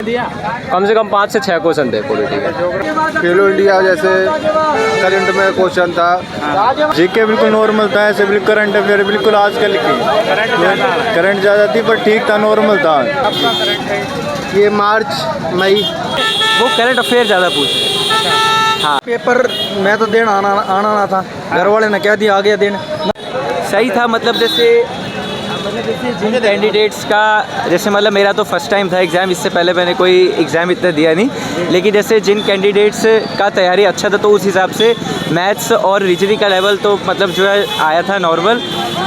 कम से कम 5 से 6 क्वेश्चन थे पॉलिटी के। खेलो इंडिया जैसे करंट में क्वेश्चन था, जीके बिल्कुल नॉर्मल था, ऐसे बिल्कुल करंट अफेयर बिल्कुल आजकल की करंट ज़्यादा थी पर ठीक था, नॉर्मल था। ये मार्च मई वो करंट अफेयर ज़्यादा पूछे। हाँ पेपर मैं तो देना आना ना था, घर वाले ने कह दिया आ गया दिन। सही था, मतलब जैसे जिन कैंडिडेट्स का जैसे मतलब मेरा तो फर्स्ट टाइम था एग्ज़ाम, इससे पहले मैंने कोई एग्ज़ाम इतना दिया नहीं, लेकिन जैसे जिन कैंडिडेट्स का तैयारी अच्छा था तो उस हिसाब से मैथ्स और रीजनिंग का लेवल तो मतलब जो है आया था नॉर्मल।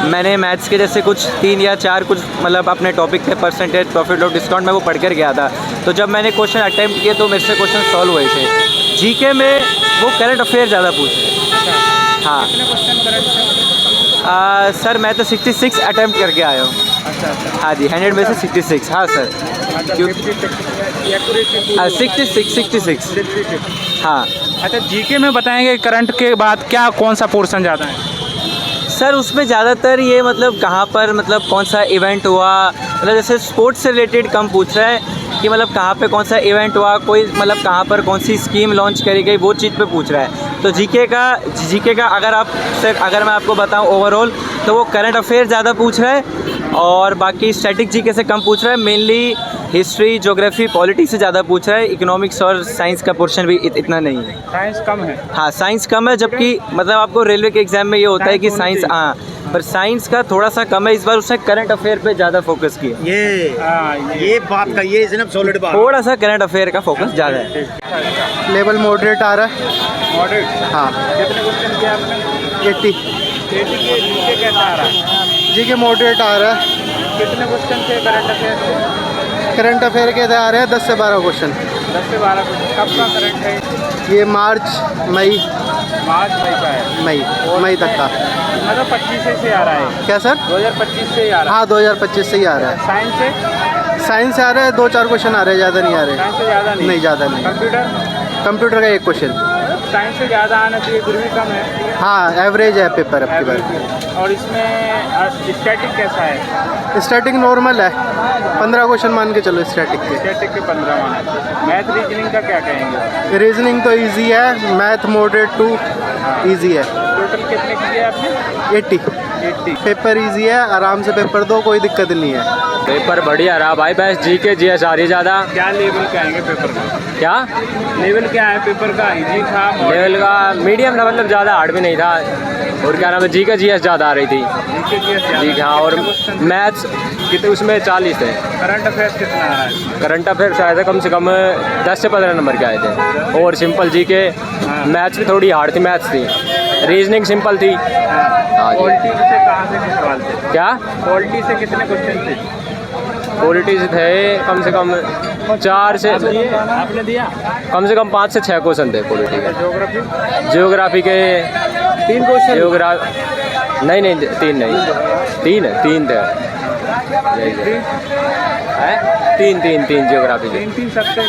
मैंने मैथ्स के जैसे कुछ 3 या 4 कुछ मतलब अपने टॉपिक थे, परसेंटेज, प्रॉफिट लॉस, डिस्काउंट, मैं वो पढ़ कर गया था। तो जब मैंने क्वेश्चन अटैम्प्ट किए तो मेरे से क्वेश्चन सॉल्व हुए थे। जीके में वो करंट अफेयर ज़्यादा पूछे। हाँ सर मैं तो 66 अटैम्प्ट करके आया हूँ। हाँ जी 100 में से 66। हाँ सर 66। हाँ अच्छा, जीके में बताएंगे करंट के बाद क्या कौन सा पोर्शन ज़्यादा है? सर उसमें ज़्यादातर ये मतलब कहाँ पर मतलब कौन सा इवेंट हुआ, मतलब जैसे स्पोर्ट्स से रिलेटेड कम पूछ रहा है कि मतलब कहाँ पे कौन सा इवेंट हुआ, कोई मतलब कहाँ पर कौन सी स्कीम लॉन्च करी गई, वो चीज़ पे पूछ रहा है। तो जीके का अगर मैं आपको बताऊं ओवरऑल तो वो करंट अफेयर ज़्यादा पूछ रहा है और बाकी स्टैटिक जीके से कम पूछ रहा है। मेनली हिस्ट्री, ज्योग्राफी, पॉलिटिक्स से ज़्यादा पूछ रहा है। इकोनॉमिक्स और साइंस का पोर्शन भी इतना नहीं है। साइंस कम है? हाँ साइंस कम है, जबकि मतलब आपको रेलवे के एग्ज़ाम में ये होता है कि साइंस, हाँ पर साइंस का थोड़ा सा कम है। इस बार उसने करंट अफेयर पे ज़्यादा फोकस किया। ये बात का ये इसने सॉलिड बात, थोड़ा सा करंट अफेयर का फोकस ज़्यादा है। लेवल मॉडरेट आ रहा है। मॉडरेट? हाँ कितने क्वेश्चन किए आपने? 80। 80 के जीके कैसा आ रहा है? जी के मॉडरेट आ रहा है। कितने क्वेश्चन थे करंट अफेयर से? करंट अफेयर के आ रहे हैं 10 से 12 क्वेश्चन। 10 से 12 क्वेश्चन। कब का करंट है? ये मार्च मई का है। मई तक का। मतलब 25 से आ रहा है? क्या सर? 2025 से ही आ रहा है? हाँ 2025 से ही आ रहा है। साइंस से? साइंस से आ रहा है 2-4 क्वेश्चन आ रहे हैं, ज़्यादा नहीं आ रहे। साइंस से ज़्यादा नहीं? नहीं ज़्यादा नहीं। कंप्यूटर का 1 क्वेश्चन। साइंस से ज़्यादा आना चाहिए, फिर भी कम है। हाँ एवरेज है पेपर अब की बार। और इसमें स्टैटिक कैसा है? स्टैटिक नॉर्मल है, 15 क्वेश्चन मान के चलो स्टैटिक के। स्टैटिक के 15 मान। मैथ रीजनिंग का क्या कहेंगे? रीजनिंग तो इजी है, मैथ मॉडरेट टू इजी है। टोटल कितने किए आपने? 80। पेपर इजी है, आराम से पेपर दो, कोई दिक्कत नहीं है। पेपर बढ़िया रहा भाई, बस जीके जीएस आ रही ज़्यादा। क्या लेवल के आएंगे पेपर का? क्या लेवल क्या है पेपर का? इजी था? लेवल का मीडियम था, मतलब ज़्यादा हार्ड भी नहीं था। और क्या नाम है, जीके जीएस ज़्यादा आ रही थी। जी हाँ, और मैथ्स कितने उसमें 40 थे। करंट अफेयर्स कितना आ रहा है? करंट अफेयर्स आए थे कम से कम 10 से 15 नंबर के आए थे। और सिंपल जीके, मैथ्स भी थोड़ी हार्ड थी, मैथ्स थी। रीजनिंग सिंपल थी। हाँ क्वालिटी से कहाँ से किस सवाल थे? क्या क्वालिटी से कितने क्वेश्चन थे? पॉलिटी से थे कम से कम 4 से, आपने दिया? कम से कम 5 से 6 क्वेश्चन थे पॉलिटी के। ज्योग्राफी के 3 क्वेश्चन? नहीं 3 नहीं, 3 थे। 3 ज्योग्राफी के। 3 सबके?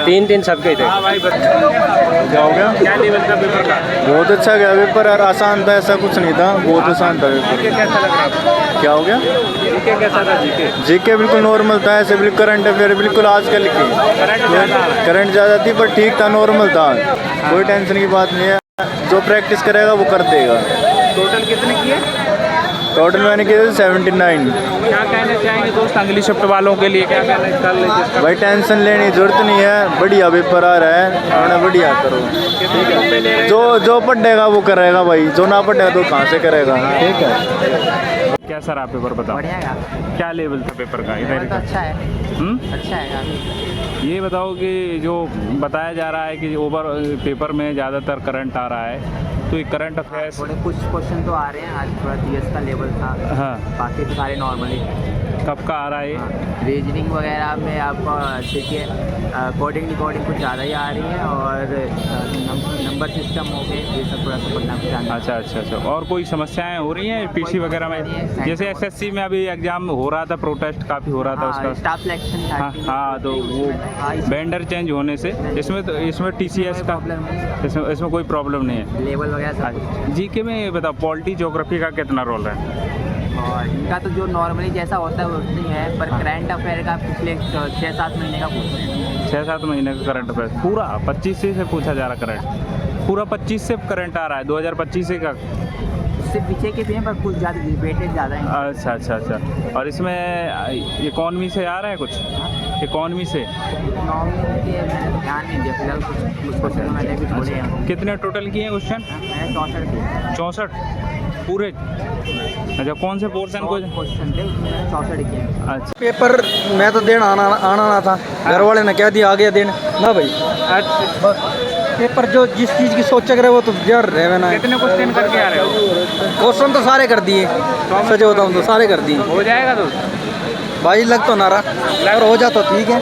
3 सबके थे। हाँ भाई क्या हो गया? क्या लेवल था पेपर का? बहुत अच्छा गया पेपर यार, आसान था, ऐसा कुछ नहीं था, बहुत आसान था पेपर। जीके कैसा लग रहा आपको? क्या हो गया? जीके कैसा था? जीके बिल्कुल नॉर्मल था, ऐसे बिल्कुल करंट अफेयर बिल्कुल आजकल की करंट ज़्यादा थी पर ठीक था, नॉर्मल था, कोई टेंशन की बात नहीं है। जो प्रैक्टिस करेगा वो कर देगा। टोटल कितने किए? टोटल मैंने किया 79। क्या कहना चाहेंगे दोस्त इंग्लिश शिफ्ट वालों के लिए? क्या कहना चाहिए? भाई टेंशन लेने की जरूरत नहीं है, बढ़िया पेपर आ रहा है, अपना बढ़िया करो। ठीक है, जो पढ़ेगा वो करेगा भाई, जो ना पढ़ेगा तो कहाँ से करेगा। ठीक है। क्या सर आप पेपर बताओ? बढ़िया। क्या लेवल था पेपर का? लेवल तो अच्छा है। अच्छा है काफ़ी। ये बताओ कि जो बताया जा रहा है कि ओवर पेपर में ज़्यादातर करंट आ रहा है, तो ये करंट अफेयर्स थोड़े कुछ क्वेश्चन तो आ रहे हैं, आज थोड़ा जीएस का लेवल था। हाँ। बाकी तो सारे नॉर्मली। कब का आ रहा है? हाँ, रीजनिंग वगैरह में आपको देखिए कोडिंग कुछ ज़्यादा ही आ रही है, और नंबर सिस्टम हो गए, ये सब थोड़ा सा पढ़ना चाहिए। अच्छा। और कोई समस्याएं हो रही हैं पीसी वगैरह में? जैसे एसएससी में अभी एग्जाम हो रहा था, प्रोटेस्ट काफ़ी हो रहा था उसका। स्टाफ सिलेक्शन था। हाँ, तो वो वेंडर चेंज होने से इसमें टीसीएस का इसमें कोई प्रॉब्लम नहीं है। लेवल वगैरह सब। जीके में बताओ, पॉलिटी ज्योग्राफी का कितना रोल है? और इनका तो जो नॉर्मली जैसा होता है वैसे ही है, पर करंट अफेयर का पिछले 6-7 महीने का पूछ रहे हैं। 6-7 महीने का करंट अफेयर पूरा 25 से पूछा जा रहा करंट, पूरा 25 से करंट आ रहा है, 2025 से का। उससे पीछे के भी हैं पर कुछ ज़्यादा वेटेज ज़्यादा है। अच्छा अच्छा अच्छा। और इसमें इकॉनमी से आ रहा है कुछ, इकॉनमी से नॉर्मली के मैंने ध्यान नहीं दिया फिलहाल, कुछ क्वेश्चन मैंने भी छोड़े हैं। कितने टोटल किए हैं क्वेश्चन? मैंने 64 किए। 64 पूरे? अच्छा, कौन से पोर्शन को? क्वेश्चन थे उसमें मैंने 64 किए। अच्छा पेपर मैं तो देना आना ना था, घर वाले ने कह दिया आगे देना ना भाई। अच्छा, पेपर जो जिस चीज़ की सोचा करे वो तो जर रहे ना। कितने क्वेश्चन करके आ रहे हो? क्वेश्चन तो सारे कर दिए, सच बताऊँ तो सारे कर दिए हो जाएगा तो भाई। लग तो ना रहा और हो जा तो ठीक है।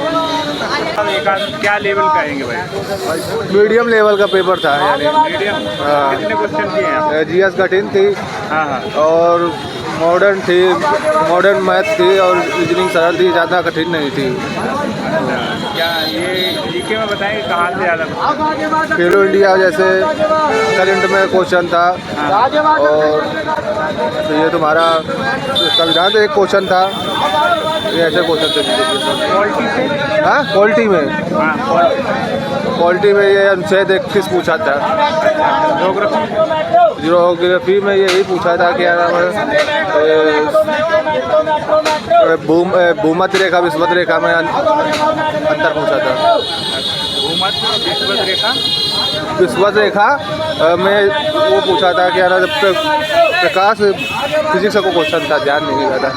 क्या लेवल का आएंगे भाई? मीडियम लेवल का पेपर था यानी। मीडियम। हाँ। कितने क्वेश्चन किए हैं आप? जीएस कठिन थी हाँ हाँ। और मॉडर्न थी, मॉडर्न मैथ थी और रीजनिंग सरल थी, ज़्यादा कठिन नहीं थी। क्या ये जीके में बताएंगे कहाँ से ज़्यादा? खेलो इंडिया जैसे करंट में क्वेश्चन था, और ये तुम्हारा संविधान तो एक क्वेश्चन था, ये ऐसे क्वेश्चन थे। क्वालिटी से? हाँ, क्वालिटी में, हाँ, क्वालिटी में ये अनुच्छेद 21 पूछा था। ज्योग्राफी में यही पूछा था कि भूमध्य रेखा विषुवत रेखा में अंतर पूछा था। भूमध्य रेखा विषुवत रेखा में वो पूछा था कि प्रकाश फिजिक्स का क्वेश्चन था, ध्यान नहीं लगा था।